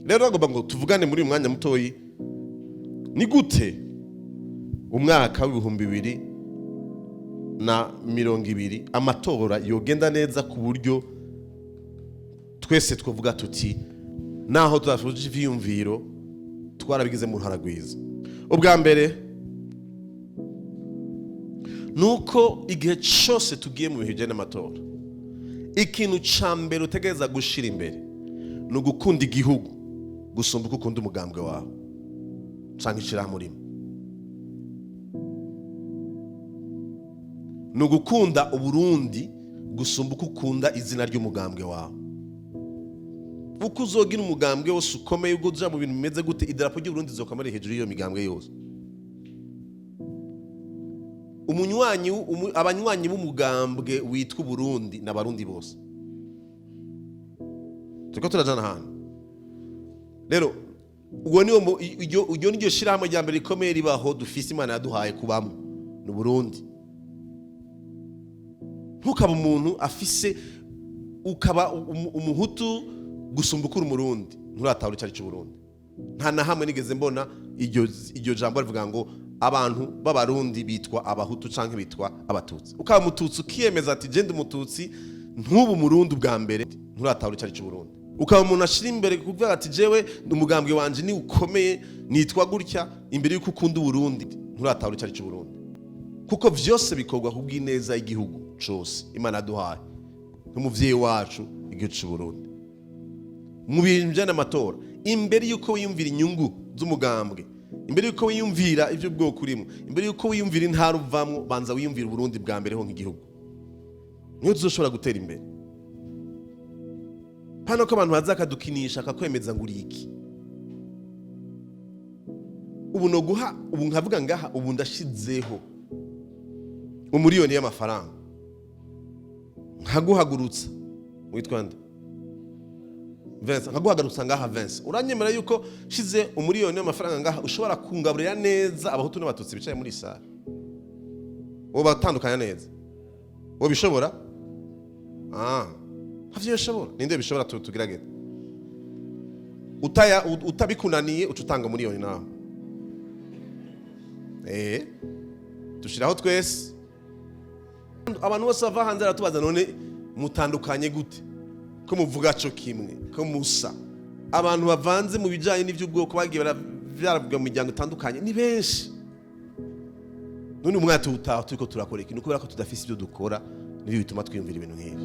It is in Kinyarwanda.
rero agomba ngo tuvugane muri uyu mwanya mutoyi ni gute umwaka w'ibihumbi 2020 amatora yogenda neza ku buryo twese twavuga tuti naho tudafuje ivyiyumviro twarabigize mu ntaragwiza. Ubwa mbere nuko igihe cyose tugiye mu bihe n'amatora ikintu cyambere utegereza gushira imbere no gukunda igihugu gusumba uko ukunda umugambwe wawe cyangwa ikiramurimo. No gukunda uburundi gusumba uko ukunda izina ry'umugambwe wawe. Uko uzogira umugambwe wose ukomeye ugoja mu bintu bimeze gute idarapo ry'Uburundi zokamara hejuru y'iyo migambwe yose. Abanywanyi b'umugambwe witwa Burundi n'abarundi bose. Tuko turajana hano. Rero uwo niyo shiramo rya mbere rikomeye ribaho dufise Imana yaduhaye kubamo no Burundi. Ntukaba umuntu afise ukaba umuhutu gusumba ukuri umurundi nturatahura icari cy'Uburundi. Nta na hamwe nigeze mbona iryo jambo rivuga ngo abantu b'abarundi bitwa abahutu canke bitwa abatutsi. Ukaba mututsi ukiyemeza ati je ndi umututsi ntubu murundi bwa mbere nturatahura icari cy'Uburundi. Ukaba umuntu ashira imbere kuvuga ati jewe umugambwe wanje ni ukomeye nitwa gutya imbere yuko ukunda Uburundi nturatahura icari cy'Uburundi. Kuko vyose bikorwa kubw'ineza y'igihugu cose Imana yaduhaye nk'umuvyeyi wacu igihugu c'Uburundi. Mu bintu by'amatora imbere yuko wiyumvira inyungu z'umugambwe, imbere yuko wiyumvira ivyo bwoko urimo, imbere yuko wiyumvira intara uvamwo, banza wiyumvira Burundi bwa mbere ho nk'igihugu. Niyo tuzoshobora gutera imbere. Pano ko abantu bazakadukinisha akakwemeza ngo uriki. Ubu no guha ubu nkavuga ngaha ubu ndashizeho umuriyoni y'amafaranga. Nkaguhagurutsa witwa nde? Vincent, nkaguhagarutsa ngaha Vincent. Uranyemera yuko shize umuriyoni y'amafaranga ngaha ushobora kungaburira neza abahutu n'abatutsi bicaye muri sare. Wo batandukanya neza. Wo bishobora? Havyo bishobora. Ninde bishobora tugerageza. Utabikunaniye ucutanga umuriyoni nawe. Dushiraho twese. Abantu bose bava hanze aratubaza none mutandukanye gute? Ko muvuga cyo kimwe, ko musa. Abantu bavanze mu bijanye n'ivy'ubwoko bagiye baravuga mu miryango itandukanye ni benshi. None umwaka utaha turiko turakora ikintu kubera ko tudafise ibyo dukora nibi bituma twiyumvira ibintu nk'ibi.